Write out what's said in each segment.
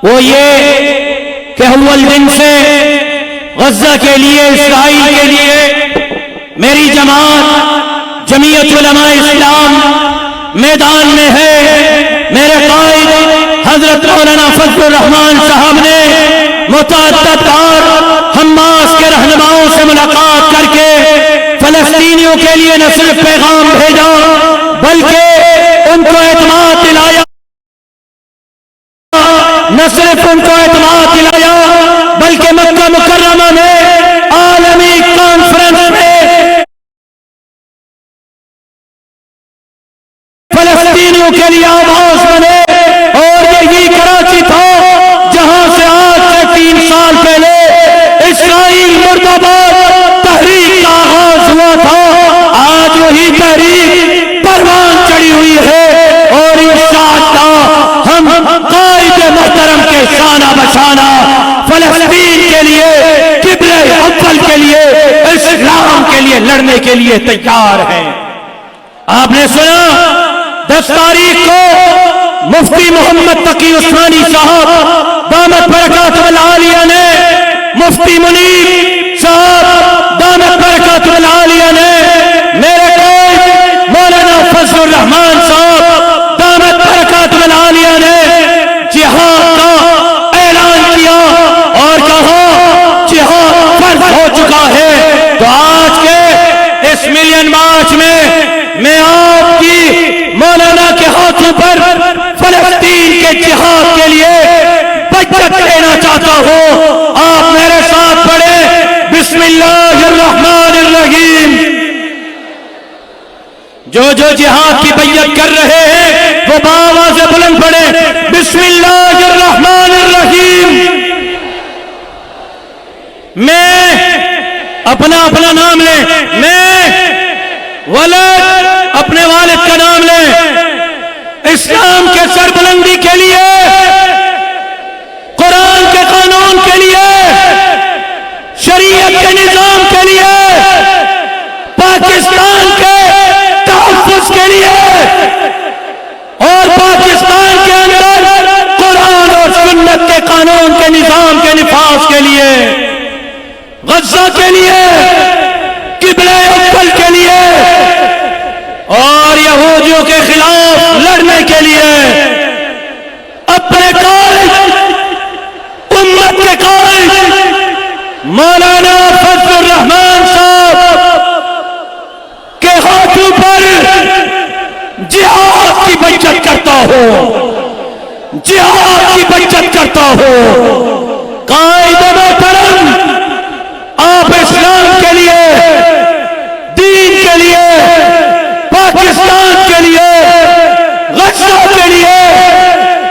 وہ یہ کہ اول دن سے غزہ کے لیے، اسرائیل کے لیے میری جماعت جمعیت علماء اسلام میدان میں ہے۔ میرے قائد حضرت مولانا فضل الرحمان صاحب نے متعدد بار حماس کے رہنماؤں سے ملاقات کر کے فلسطینیوں کے لیے نہ صرف پیغام بھیجا بلکہ ان کو اعتماد دلایا، نہ صرف ان کو اعتماد دلایا بلکہ مکہ مکرمہ میں عالمی کانفرنس میں فلسطینیوں کے لیے آواز بنے۔ اور یہی کراچی تھا جہاں سے آج سے 3 سال پہلے اسرائیل مردہ باد تحریک کا آغاز ہوا تھا۔ آج وہی تحریک پروان چڑھی ہوئی ہے اور انشاءاللہ ہم قائد محترم کے شانہ بشانہ فلسطین کے لیے، قبلہ اول کے لیے، اسلام کے لیے لڑنے کے لیے تیار ہیں۔ آپ نے سنا 10 تاریخ کو مفتی محمد تقی عثمانی صاحب دامت برکاتہ العالیہ نے، مفتی منیر صاحب دامت برکاتہ العالیہ نے، میرے قائد مولانا فضل الرحمان صاحب دامت برکاتہ العالیہ نے جہاد کا اعلان کیا اور کہا جہاد فرض ہو چکا ہے۔ تو آج کے اس ملین مارچ میں آپ کی مولانا کے ہاتھوں پر فلسطین کے جہاد کے لیے بچت لینا چاہتا ہوں۔ آپ میرے ساتھ پڑھیں بسم اللہ الرحمن الرحیم۔ جو جہاد کی بیعت کر رہے ہیں وہ بآواز بلند پڑھیں بسم اللہ الرحمن الرحیم۔ میں اپنا نام لیں، میں ولد اپنے والد کا نام لیں، اسلام کے سربلندی کے لیے، قرآن کے قانون کے لیے، شریعت کے نظام کے لیے، پاکستان کے تحفظ کے لیے اور پاکستان کے اندر قرآن اور سنت کے قانون کے نظام کے نفاذ کے لیے، غزہ کے لیے، قبلہ اول کے لیے اور یہودیوں کے خلاف لڑنے کے لیے اپنے قائد، امت کے قائد مولانا فضل الرحمان صاحب کے ہاتھوں پر جہاد کی بچت کرتا ہوں، جہاد کی بچت کرتا ہوں۔ قائد محترم، آپ اسلام کے لیے، دین کے لیے، پاکستان کے لیے، غزہ کے لیے،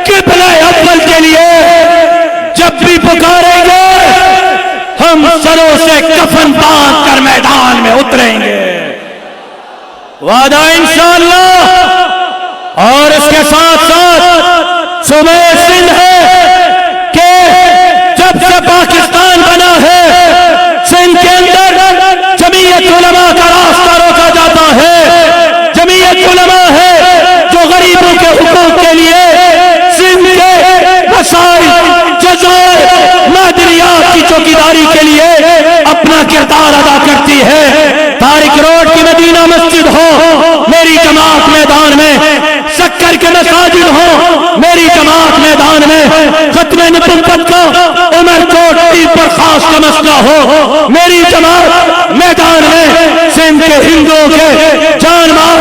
قبلہ اول کے لیے جب بھی پکاریں گے ہم سروں سے کفن باندھ کر میدان میں اتریں گے، وعدہ انشاءاللہ۔ اور اس کے ساتھ ساتھ صبح سندھ ہے کہ جب سے پاکستان بنا ہے سندھ کے اندر جمعیت علماء کا راستہ روکا جاتا ہے۔ جمعیت علماء ہے جو غریبوں کے حقوق کے لیے سندھ کے مسائل، جزائر، معدنیات کی چوکیداری کے لیے اپنا کردار ادا کرتی ہے۔ طارق روڈ کی مدینہ مسجد ہو، میری جماعت میدان میں، سکر کے مساجد ہو، میری جماعت میدان میں، ختم نبوت کا عمر کوٹ پیر پر خاص کا مسئلہ ہو، میری جماعت میدان میں، سندھ کے ہندوؤں کے جان مال،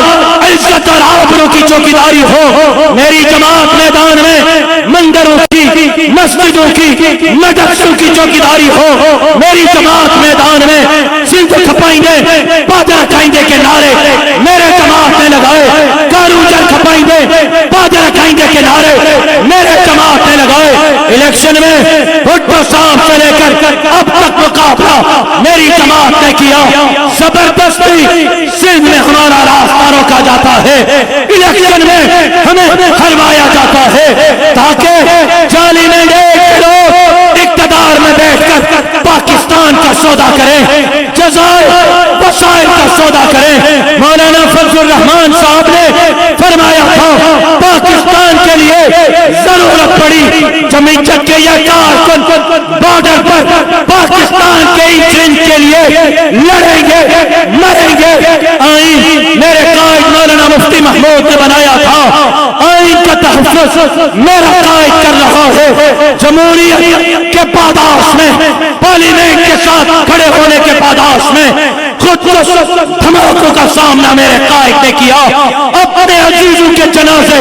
عزت اور آبروں کی چوکیداری ہو، میری جماعت میدان میں، مندروں کی، مسجدوں کی، مدرسوں کی چوکیداری ہو، میری جماعت میدان میں، سندھ کھپائیں گے، بادر کھائیں گے کے نعرے میرے جماعت نے لگائے، کاروجر کھپائیں گے، بادر کھائیں گے کے نعرے میرے جماعت نے لگائے۔ الیکشن میں بھٹو صاحب سے لے کر اب تک مقابلہ میری جماعت نے کیا، زبردستی سندھ میں ہمارا راستہ روکا جاتا ہے، الیکشن میں ہمیں ہروایا جاتا ہے تاکہ جعلی مینڈیٹ کے لوگ اقتدار میں بیٹھ کر پاکستان کا سودا کریں، جزائر وسائل کا سودا کریں۔ مولانا فضل الرحمان صاحب نے فرمایا تھا پاکستان کے لیے ضرورت پڑی جمعیت کے یہ کارکن بارڈر پر پاکستان کے انچ کے لیے لڑیں گے مریں گے. آئین میرے قائد مولانا مفتی محمود نے بنایا تھا, آئین کا تحفظ میرا قائد کر رہا ہے. جمہوریت کے پاداش میں, پارلیمنٹ کے ساتھ کھڑے ہونے کے پاداش میں خود دھماکوں کا سامنا میرے قائد نے کیا. اپنے عزیزوں کے جنازے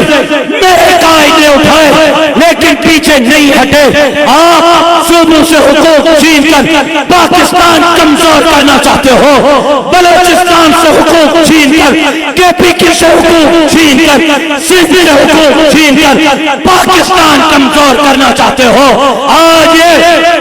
میرے قائد نے اٹھائے لیکن پیچھے نہیں ہٹے. آپ صوبوں سے حقوق چھین کر پاکستان کمزور کرنا چاہتے ہو, بلوچستان سے حقوق چھین کر, کے پی کی سے حقوق چھین کر, سندھ سے حقوق چھین کر پاکستان کمزور کرنا چاہتے ہو. آج یہ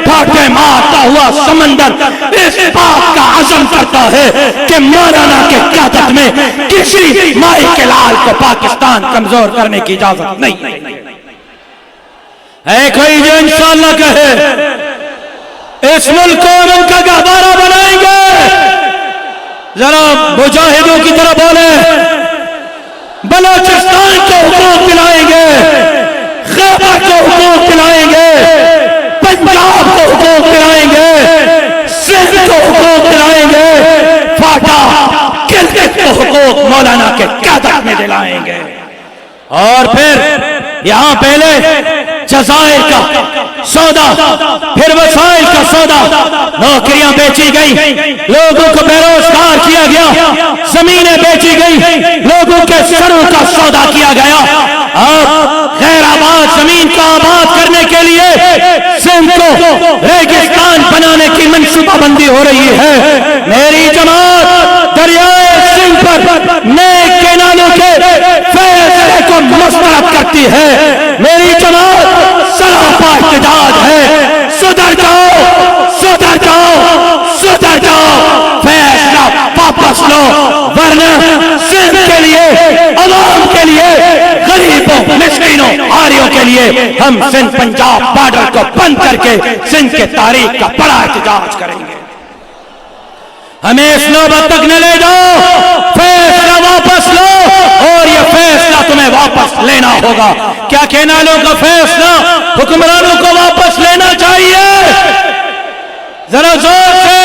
ڈھاٹے مارتا ہوا سمندر اس بات کا عزم کرتا ہے کہ مولانا کے قیادت میں کسی مائی کے لال کو پاکستان کمزور کرنے کی اجازت نہیں ہے. کوئی جو انشاءاللہ کہے اس ملک کو ان کا گہوارہ بنائیں گے, ذرا مجاہدوں کی طرح بولے. بلوچستان کو حقوق دلائیں گے, خیبر کو حقوق دلائیں گے, پنجاب کو حقوق دلائیں گے, سندھ کو حقوق دلائیں گے, فاٹا گلگت کو حقوق مولانا کے قیادت میں دلائیں گے. اور پھر یہاں پہلے جزائر کا سودا, پھر وسائل کا سودا, نوکریاں بیچی گئی, لوگوں کو بے روزگار کیا گیا, زمینیں بیچی گئی, لوگوں کے سروں کا سودا کیا گیا. اب غیر آباد زمین کو آباد کرنے کے لیے سندھ کو ریگستان بنانے کی منصوبہ بندی ہو رہی ہے. میری جماعت دریائے سندھ پر نئے کینالوں کے فیصلے کو مسترد کرتی ہے. میری جماعت سراپا احتجاج ہے. سدھر جاؤ, سدھر جاؤ, سدھر جاؤ, فیصلہ واپس لو, ورنہ سندھ کے لیے, عوام کے لیے, غریبوں, مسکینوں, آریوں کے لیے ہم سندھ پنجاب بارڈر کو بند کر کے سندھ کے تاریخ کا بڑا احتجاج کریں گے. ہمیں اس نوبت تک نہ لے جاؤ, فیصلہ واپس لو, اور یہ فیصلہ تمہیں واپس لینا ہوگا. کیا کینالوں کا فیصلہ حکمرانوں کو واپس لینا چاہیے؟ ذرا زور سے,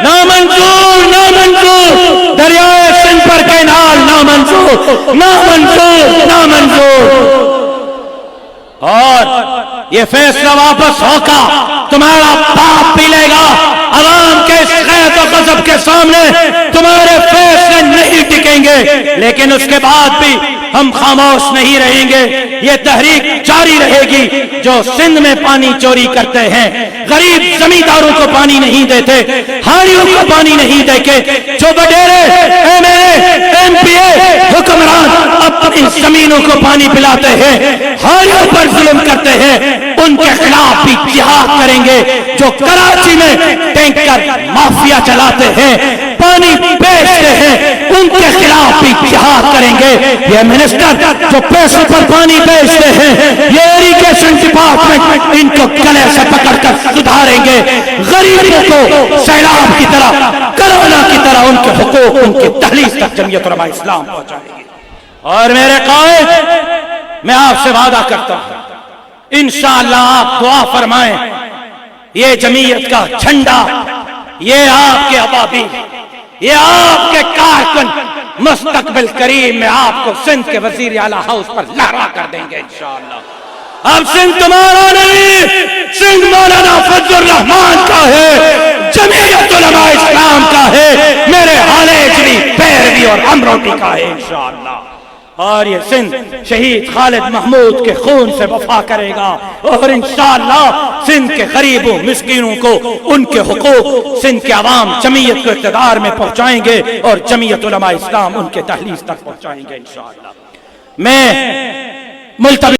نامنظور, نامنظور. دریائے سندھ پر کینال نامنظور, نامنظور, نامنظور. اور یہ فیصلہ واپس ہوگا, تمہارا باپ بھی لے گا. عوام کے اس غیظ و غضب کے سامنے تمہارے فیصلے نہیں ٹکیں گے, لیکن اس کے بعد بھی ہم خاموش نہیں رہیں گے. یہ تحریک جاری رہے گی. جو سندھ میں پانی چوری کرتے ہیں, غریب زمینداروں کو پانی نہیں دیتے, ہاریوں کو پانی نہیں دیتے, جو وڈیرے, M L A, M P A, حکمران اپنی زمینوں کو پانی پلاتے ہیں, ہاریوں پر ظلم کرتے ہیں, ان کے خلاف بھی جہاد کریں گے. جو کراچی میں ٹینکر مافیا چلاتے ہیں, پانی بیچتے ہیں, ان کے خلاف بھی جہاد کریں گے. یہ منسٹر جو پیسوں پر پانی بیچتے ہیں, یہ ایریگیشن ڈپارٹمنٹ ان کو گلے سے پکڑ کر سدھاریں گے. غریبوں کو سیلاب کی طرح, کرونا کی طرح ان کے حقوق, ان کی تحلیل تک جمعیت علماء اسلام پہنچائے گی. اور میرے قائد, میں آپ سے وعدہ کرتا ہوں انشاءاللہ آپ دعا فرمائیں, یہ جمعیت کا جھنڈا, یہ آپ کے ابابی, یہ آپ کے کارکن مستقبل کریم میں آپ کو سندھ کے وزیر اعلیٰ ہاؤس پر لہرا کر دیں گے انشاءاللہ. اب سندھ تمہارا نہیں, سندھ مولانا فضل الرحمان کا ہے, جمعیت علماء اسلام کا ہے, میرے حالے اجری پیروی اور امروٹی کا ہے انشاءاللہ. اور یہ سندھ شہید خالد محمود کے خون سے وفا کرے گا, اور انشاءاللہ سندھ کے غریبوں, مسکینوں کو ان کے حقوق سندھ کے عوام جمعیت کو اقتدار میں پہنچائیں گے, اور جمعیت علماء اسلام ان کے تحلیل تک پہنچائیں گے انشاءاللہ. میں ملتوی